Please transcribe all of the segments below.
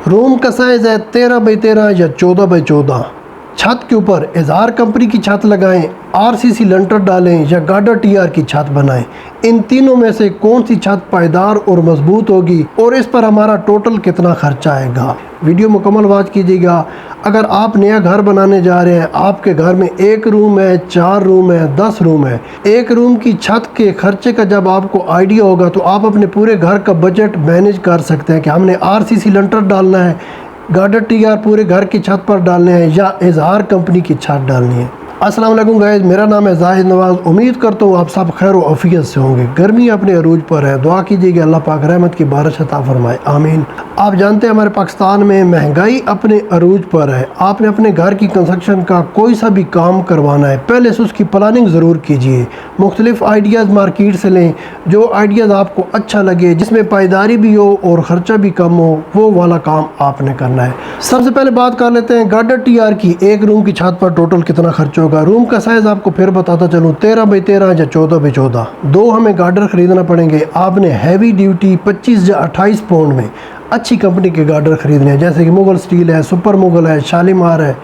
Room का size है 13 by 13 या 14 बाई 14। छत के ऊपर इजहार कंपनी की छत लगाएं, आरसीसी लंटर डालें या गार्डर टीआर की छत बनाएं। इन तीनों में से कौन सी छत पायदार और मजबूत होगी और इस पर हमारा टोटल कितना खर्चा आएगा, वीडियो मुकम्मल वॉच कीजिएगा। अगर आप नया घर बनाने जा रहे हैं, आपके घर में 1 रूम है, 4 रूम है, 10 रूम है, 1 रूम की छत के खर्चे का जब आपको आइडिया होगा तो आप अपने पूरे घर का बजट मैनेज कर सकते हैं कि हमने आरसीसी लंटर डालना है, गार्डर टीआर पूरे घर की छत पर डालने हैं या इजहार कंपनी की छत डालनी है। अस्सलाम वालेकुम गाइस, मेरा नाम है जाहिद नवाज़। उम्मीद करता हूँ आप सब खैर व आफियत से होंगे। गर्मी अपने अरूज पर है, दुआ कीजिएगा अल्लाह पाक रहमत की बारिश अता फरमाए, आमीन। आप जानते हैं हमारे पाकिस्तान में महंगाई अपने अरूज पर है। आपने अपने घर की कंस्ट्रक्शन का कोई सा भी काम करवाना है, पहले से उसकी प्लानिंग ज़रूर कीजिए। मुख्तलिफ आइडियाज़ मार्केट से लें, जो आइडियाज़ आपको अच्छा लगे, जिसमें पायदारी भी हो और ख़र्चा भी कम हो, वो वाला काम आपने करना है। सबसे पहले बात कर लेते हैं गार्डर टीआर की। 1 रूम की छत पर टोटल कितना खर्च होगा। रूम का साइज़ आपको फिर बताता चलूँ, 13 बाई 13 या 14 बाई 14। 2 हमें गार्डर ख़रीदना पड़ेंगे। आपने हैवी ड्यूटी 25 या 28 पाउंड में अच्छी कंपनी के गार्डर ख़रीदने हैं, जैसे कि मुगल स्टील है, सुपर मुगल है, शालीमार है,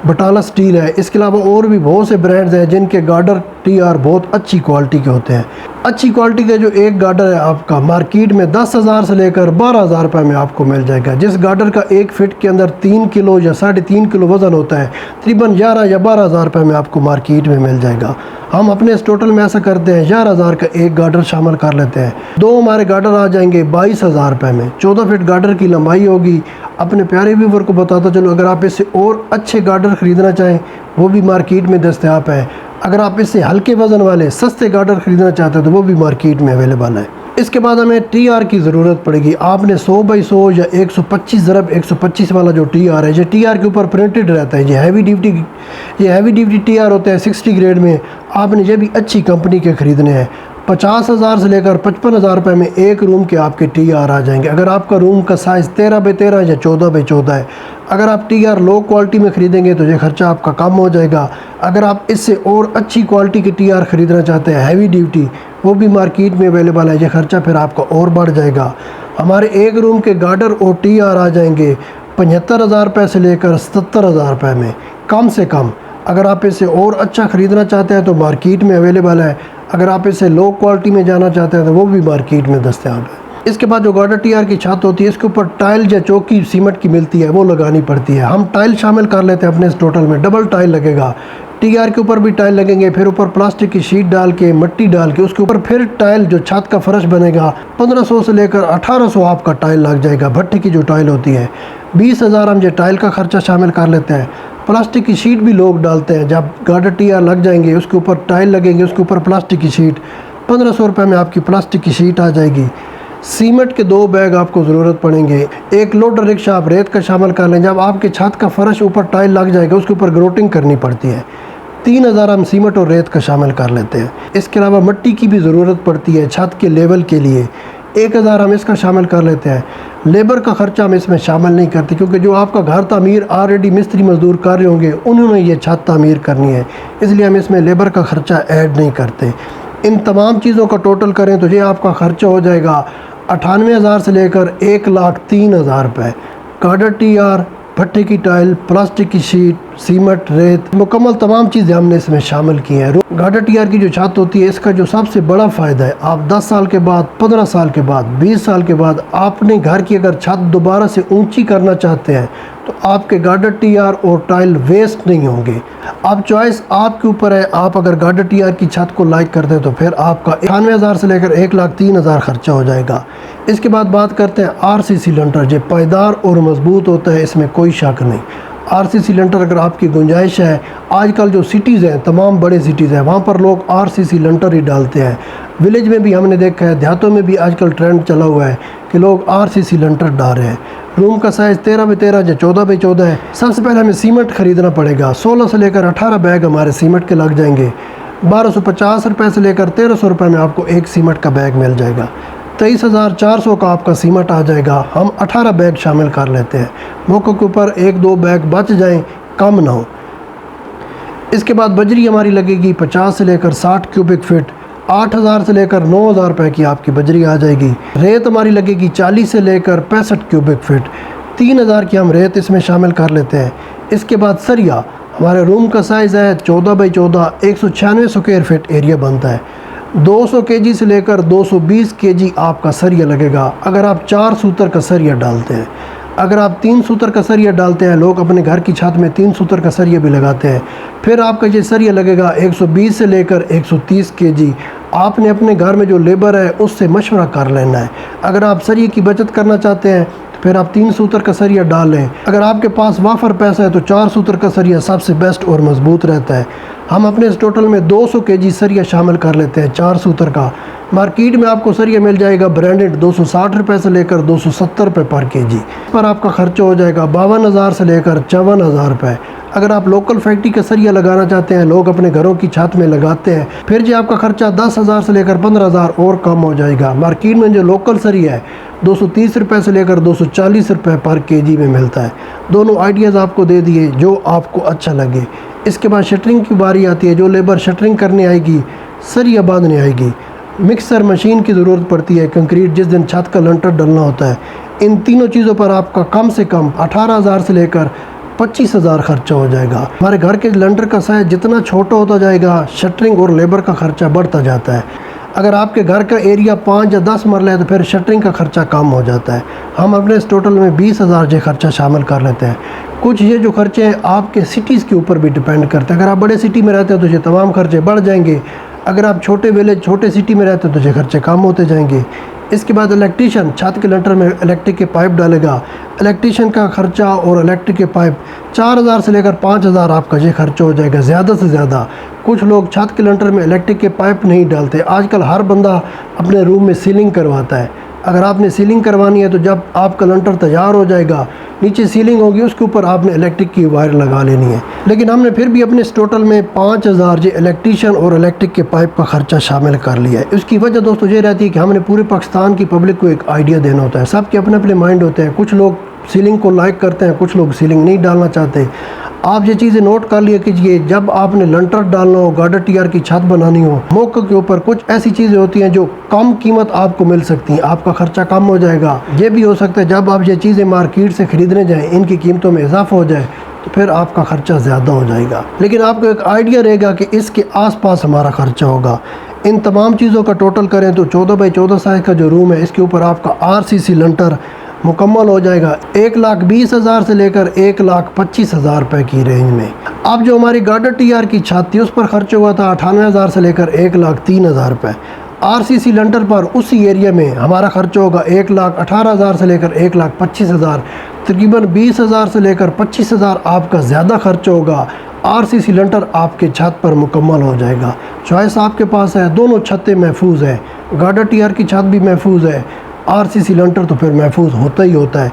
बटाला स्टील है। इसके अलावा और भी बहुत से ब्रांड्स हैं जिनके गार्डर टीआर बहुत अच्छी क्वालिटी के होते हैं। अच्छी क्वालिटी का जो एक गार्डर है आपका मार्केट में 10,000 से लेकर 12,000 रुपये में आपको मिल जाएगा। जिस गार्डर का 1 फीट के अंदर 3 किलो या 3.5 किलो वज़न होता है, तकरीबन 11 या 12,000 रुपये में आपको मार्केट में मिल जाएगा। हम अपने इस टोटल में ऐसा करते हैं 11,000 का एक गार्डर शामिल कर लेते हैं। 2 हमारे गार्डर आ जाएंगे 22,000 रुपये में। 14 फीट गार्डर की लंबाई होगी। अपने प्यारे व्यूवर को बताता चलो, अगर आप इससे और अच्छे गार्डर ख़रीदना चाहें वो भी मार्केट में दस्तयाब है। अगर आप इससे हल्के वज़न वाले सस्ते गार्डर ख़रीदना चाहते हैं तो वो भी मार्केट में अवेलेबल है। इसके बाद हमें टीआर की ज़रूरत पड़ेगी। आपने 100 बाई 100 या 125 ज़रब 125 वाला जो टीआर है, ये टीआर के ऊपर प्रिंटेड रहता है। ये हैवी ड्यूटी टीआर होता है 60 ग्रेड में। आपने ये भी अच्छी कंपनी के ख़रीदने हैं। 50,000 से लेकर 55,000 रुपये में 1 रूम के आपके टीआर आ जाएंगे। अगर आपका रूम का साइज़ 13 बाई 13 या 14 बाई 14 है, अगर आप टीआर लो क्वालिटी में ख़रीदेंगे तो ये खर्चा आपका कम हो जाएगा। अगर आप इससे और अच्छी क्वालिटी के टीआर ख़रीदना चाहते हैं हैवी ड्यूटी, वो भी मार्केट में अवेलेबल है। ये खर्चा फिर आपका और बढ़ जाएगा। हमारे 1 रूम के गार्डर और टीआर आ जाएंगे 75,000 रुपये से लेकर 77,000 रुपये में, कम से कम। अगर आप इसे और अच्छा ख़रीदना चाहते हैं तो मार्केट में अवेलेबल है। अगर आप इसे लो क्वालिटी में जाना चाहते हैं तो वो भी मार्केट में दस्तयाब है। इसके बाद जो गार्डर टीआर की छत होती है, इसके ऊपर टाइल या चौकी सीमेंट की मिलती है, वो लगानी पड़ती है। हम टाइल शामिल कर लेते हैं अपने इस टोटल में। डबल टाइल लगेगा, टीआर के ऊपर भी टाइल लगेंगे, फिर ऊपर प्लास्टिक की शीट डाल के मट्टी डाल के उसके ऊपर फिर टाइल जो छत का फर्श बनेगा 1500 से लेकर 1800 आपका टाइल लग जाएगा। भट्टे की जो टाइल होती है 20,000 हम ये टाइल का खर्चा शामिल कर लेते हैं। प्लास्टिक की शीट भी लोग डालते हैं। जब गार्डर टीआर लग जाएंगे उसके ऊपर टाइल लगेंगे, उसके ऊपर प्लास्टिक की शीट, 1500 रुपये में आपकी प्लास्टिक की शीट आ जाएगी। सीमेंट के 2 बैग आपको ज़रूरत पड़ेंगे। 1 लोडर रिक्शा आप रेत का शामिल कर लें। जब आपके छत का फर्श ऊपर टाइल लग जाएगा उसके ऊपर ग्रोटिंग करनी पड़ती है। 3,000 हम सीमेंट और रेत का शामिल कर लेते हैं। इसके अलावा मिट्टी की भी ज़रूरत पड़ती है छत के लेवल के लिए, 1,000 हम इसका शामिल कर लेते हैं। लेबर का ख़र्चा हम इसमें शामिल नहीं करते क्योंकि जो आपका घर तामीर ऑलरेडी मिस्त्री मज़दूर कर रहे होंगे उन्होंने ये छत तामीर करनी है, इसलिए हम इसमें लेबर का ख़र्चा ऐड नहीं करते। इन तमाम चीज़ों का टोटल करें तो ये आपका ख़र्चा हो जाएगा 98,000 से लेकर 1,03,000 रुपये। गार्डर टीआर, भट्टे की टाइल, प्लास्टिक की शीट, सीमेंट, रेत, मुकम्मल तमाम चीज़ें हमने इसमें शामिल की हैं। गार्डर टीआर की जो छत होती है, इसका जो सबसे बड़ा फ़ायदा है, आप 10 साल के बाद, 15 साल के बाद, 20 साल के बाद आपने घर की अगर छत दोबारा से ऊंची करना चाहते हैं तो आपके गार्डर टीआर और टाइल वेस्ट नहीं होंगे। अब चॉइस आपके ऊपर है। आप अगर गार्डर टीआर की छत को लाइक करते हैं तो फिर आपका 98,000 से लेकर 1,03,000 खर्चा हो जाएगा। इसके बाद बात करते हैं आरसीसी लंटर। जो पायदार और मजबूत होता है, इसमें कोई शक नहीं। आरसीसी लंटर अगर आपकी गुंजाइश है, आजकल जो सिटीज़ हैं, तमाम बड़े सिटीज़ हैं, वहाँ पर लोग आरसीसी लंटर ही डालते हैं। विलेज में भी हमने देखा है, देहातों में भी आजकल ट्रेंड चला हुआ है कि लोग आरसीसी लंटर डाल रहे हैं। रूम का साइज़ 13 बाई 13 या 14 बाई 14 है। सबसे पहले हमें सीमेंट ख़रीदना पड़ेगा। 16 से लेकर 18 बैग हमारे सीमेंट के लग जाएंगे। 1250 रुपये से लेकर 1300 रुपये में आपको एक सीमेंट का बैग मिल जाएगा। 23,400 का आपका सीमेंट आ जाएगा। हम 18 बैग शामिल कर लेते हैं, मौके के ऊपर 1-2 बैग बच जाएं, कम ना हो। इसके बाद बजरी हमारी लगेगी 50 से लेकर 60 क्यूबिक फीट। 8,000 से लेकर 9,000 रुपये की आपकी बजरी आ जाएगी। रेत हमारी लगेगी 40 से लेकर 65 क्यूबिक फीट। 3000 की हम रेत इसमें शामिल कर लेते हैं। इसके बाद सरिया, हमारे रूम का साइज़ है 14 बाई 14, 196 स्क्वायर फीट एरिया बनता है। 200 केजी से लेकर 220 केजी आपका सरिया लगेगा अगर आप 4 सूतर का सरिया डालते हैं। अगर आप 3 सूतर का सरिया डालते हैं, लोग अपने घर की छत में 3 सूतर का सरिया भी लगाते हैं, फिर आपका ये सरिया लगेगा 120 से लेकर 130 केजी। आपने अपने घर में जो लेबर है उससे मशवरा कर लेना है। अगर आप सरिये की बचत करना चाहते हैं फिर आप 3 सूतर का सरिया डाल लें। अगर आपके पास वाफर पैसा है तो 4 सूतर का सरिया सबसे बेस्ट और मजबूत रहता है। हम अपने इस टोटल में 200 केजी सरिया शामिल कर लेते हैं 4 सूतर का। मार्केट में आपको सरिया मिल जाएगा ब्रांडेड 260 रुपये से लेकर 270 रुपये पर केजी। पर आपका खर्चा हो जाएगा 52,000 से लेकर 54,000 रुपये। अगर आप लोकल फैक्ट्री का सरिया लगाना चाहते हैं, लोग अपने घरों की छत में लगाते हैं, फिर जी आपका खर्चा 10,000 से लेकर 15,000 और कम हो जाएगा। मार्केट में जो लोकल सरिया है 230 रुपये से लेकर 240 रुपये पर केजी में मिलता है। दोनों आइडियाज़ आपको दे दिए जो आपको अच्छा लगे। इसके बाद शटरिंग की बारी आती है। जो लेबर शटरिंग करने आएगी, सरिया बांधने आएगी, मिक्सर मशीन की ज़रूरत पड़ती है, कंक्रीट जिस दिन छत का लंटर डलना होता है, इन तीनों चीज़ों पर आपका कम से कम 18,000 से लेकर 25,000 खर्चा हो जाएगा। हमारे घर के लंटर का साइज जितना छोटा होता जाएगा, शटरिंग और लेबर का खर्चा बढ़ता जाता है। अगर आपके घर का एरिया 5 या 10 मरला है तो फिर शटरिंग का खर्चा कम हो जाता है। हम अपने इस टोटल में 20,000 जो खर्चा शामिल कर लेते हैं। कुछ ये जो खर्चे हैं आपके सिटीज़ के ऊपर भी डिपेंड करते हैं। अगर आप बड़े सिटी में रहते हैं तो ये तमाम खर्चे बढ़ जाएंगे। अगर आप छोटे विलेज छोटे सिटी में रहते हैं तो ये खर्चे कम होते जाएंगे। इसके बाद इलेक्ट्रीशियन छत के लंटर में इलेक्ट्रिक के पाइप डालेगा। इलेक्ट्रीशियन का खर्चा और इलेक्ट्रिक के पाइप 4,000 से लेकर 5,000 आपका ये खर्चा हो जाएगा ज़्यादा से ज़्यादा। कुछ लोग छत के लंटर में इलेक्ट्रिक के पाइप नहीं डालते। आजकल हर बंदा अपने रूम में सीलिंग करवाता है। अगर आपने सीलिंग करवानी है तो जब आपका लंटर तैयार हो जाएगा, नीचे सीलिंग होगी, उसके ऊपर आपने इलेक्ट्रिक की वायर लगा लेनी है। लेकिन हमने फिर भी अपने इस टोटल में 5,000 जो इलेक्ट्रीशियन और इलेक्ट्रिक के पाइप का खर्चा शामिल कर लिया है। इसकी वजह दोस्तों ये रहती है कि हमने पूरे पाकिस्तान की पब्लिक को एक आइडिया देना होता है। सबके अपने अपने माइंड होते हैं। कुछ लोग सीलिंग को लाइक करते हैं, कुछ लोग सीलिंग नहीं डालना चाहते। आप ये चीज़ें नोट कर लिया कीजिए। जब आपने लंटर डालना हो, गार्डर टीआर की छत बनानी हो, मौके के ऊपर कुछ ऐसी चीज़ें होती हैं जो कम कीमत आपको मिल सकती हैं, आपका खर्चा कम हो जाएगा। ये भी हो सकता है जब आप ये चीज़ें मार्केट से ख़रीदने जाएँ, इनकी कीमतों में इजाफा हो जाए तो फिर आपका खर्चा ज़्यादा हो जाएगा। लेकिन आपको एक आइडिया रहेगा कि इसके आसपास हमारा खर्चा होगा। इन तमाम चीज़ों का टोटल करें तो 14 बाई 14 साइज़ का जो रूम है, इसके ऊपर आपका RCC लंटर मुकम्मल हो जाएगा 1,20,000 से लेकर 1,25,000 रुपये की रेंज में। अब जो हमारी गार्डर टीआर की छत थी उस पर खर्च हुआ था 98,000 से लेकर 1,03,000 रुपये। RCC लंटर पर उसी एरिया में हमारा खर्च होगा 1,18,000 से लेकर 1,25,000। तकरीबन 20,000 से लेकर 25,000 आपका ज़्यादा खर्च होगा। RCC लंटर आपके छत पर मुकम्मल हो जाएगा। चॉइस आपके पास है, दोनों छतें महफूज हैं। गार्डर टीआर की छत भी महफूज है, RCC लंटर तो फिर महफूज होता ही होता है।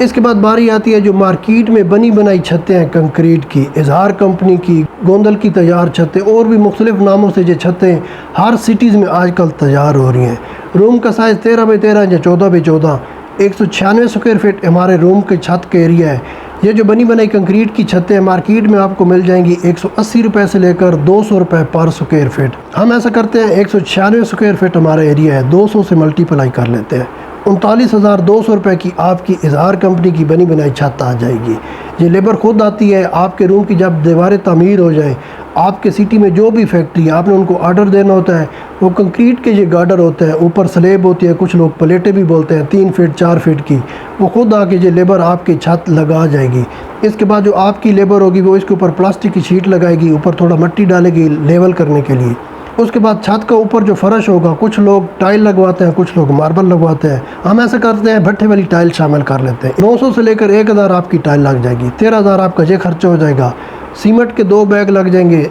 इसके बाद बारी आती है जो मार्केट में बनी बनाई छतें हैं, कंक्रीट की, इजहार कंपनी की, गोंदल की तैयार छतें और भी मुख्तलिफ नामों से ये छतें हर सिटीज़ में आजकल तैयार हो रही हैं। रूम का साइज़ 13 बाई 13 या 14 बाई 14, 196 स्क्वायर फीट हमारे रूम के छत का एरिया है। ये जो बनी बनाई कंक्रीट की छतें मार्केट में आपको मिल जाएंगी 180 रुपये से लेकर 200 रुपये पर स्क्वायर फीट। हम ऐसा करते हैं 196 स्क्वायर फीट हमारा एरिया है, 200 से मल्टीप्लाई कर लेते हैं, 39,200 रुपये की आपकी इजहार कंपनी की बनी बनाई छत आ जाएगी। ये लेबर खुद आती है। आपके रूम की जब दीवारें तामीर हो जाए, आपके सिटी में जो भी फैक्ट्री है आपने उनको ऑर्डर देना होता है। वो कंक्रीट के ये गार्डर होते हैं, ऊपर स्लेब होती है, कुछ लोग प्लेटें भी बोलते हैं 3 फीट 4 फीट की। वो खुद आके ये लेबर आपकी छत लगा जाएगी। इसके बाद जो आपकी लेबर होगी वो इसके ऊपर प्लास्टिक की शीट लगाएगी, ऊपर थोड़ा मिट्टी डालेगी लेवल करने के लिए। उसके बाद छत का ऊपर जो फर्श होगा, कुछ लोग टाइल लगवाते हैं, कुछ लोग मार्बल लगवाते हैं। हम ऐसा करते हैं भट्ठे वाली टाइल शामिल कर लेते हैं। 900 से लेकर 1,000 आपकी टाइल लग जाएगी। 13,000 आपका ये खर्चा हो जाएगा। सीमेंट के 2 बैग लग जाएंगे।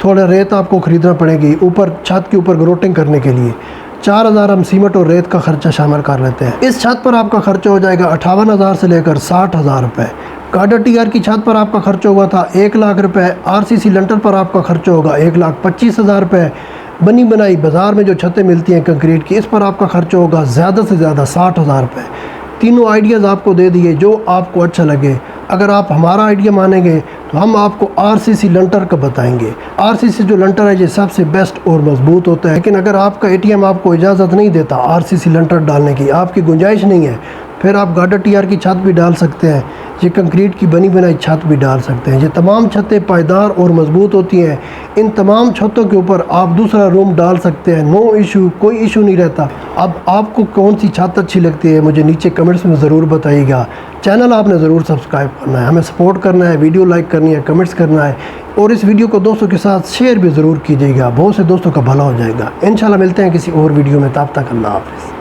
थोड़ा रेत आपको ख़रीदना पड़ेगी ऊपर छत के ऊपर ग्रोटिंग करने के लिए। 4,000 हम सीमेंट और रेत का खर्चा शामिल कर लेते हैं। इस छत पर आपका खर्चा हो जाएगा 58,000 से लेकर 60,000 रुपये। गार्डर टीआर की छत पर आपका खर्च हुआ था 1 लाख रुपये। RCC लंटर पर आपका खर्च होगा 1,25,000 रुपये। बनी बनाई बाज़ार में जो छतें मिलती हैं कंक्रीट की, इस पर आपका खर्च होगा ज़्यादा से ज़्यादा 60,000 रुपये। तीनों आइडियाज़ आपको दे दिए जो आपको अच्छा लगे। अगर आप हमारा आइडिया मानेंगे तो हम आपको RCC लंटर का बताएंगे। RCC जो लंटर है ये सबसे बेस्ट और मजबूत होता है। लेकिन अगर आपका ATM आपको इजाज़त नहीं देता RCC लंटर डालने की, आपकी गुंजाइश नहीं है, फिर आप गार्डर टीआर की छत भी डाल सकते हैं, ये कंक्रीट की बनी बनाई छत भी डाल सकते हैं। ये तमाम छतें पायदार और मजबूत होती हैं। इन तमाम छतों के ऊपर आप दूसरा रूम डाल सकते हैं, नो इशू, कोई इशू नहीं रहता। अब आपको कौन सी छत अच्छी लगती है मुझे नीचे कमेंट्स में ज़रूर बताइएगा। चैनल आपने ज़रूर सब्सक्राइब करना है, हमें सपोर्ट करना है, वीडियो लाइक करनी है, कमेंट्स करना है और इस वीडियो को दोस्तों के साथ शेयर भी ज़रूर कीजिएगा, बहुत से दोस्तों का भला हो जाएगा। इंशाल्लाह मिलते हैं किसी और वीडियो में, तब तक अल्लाह हाफ़िज़।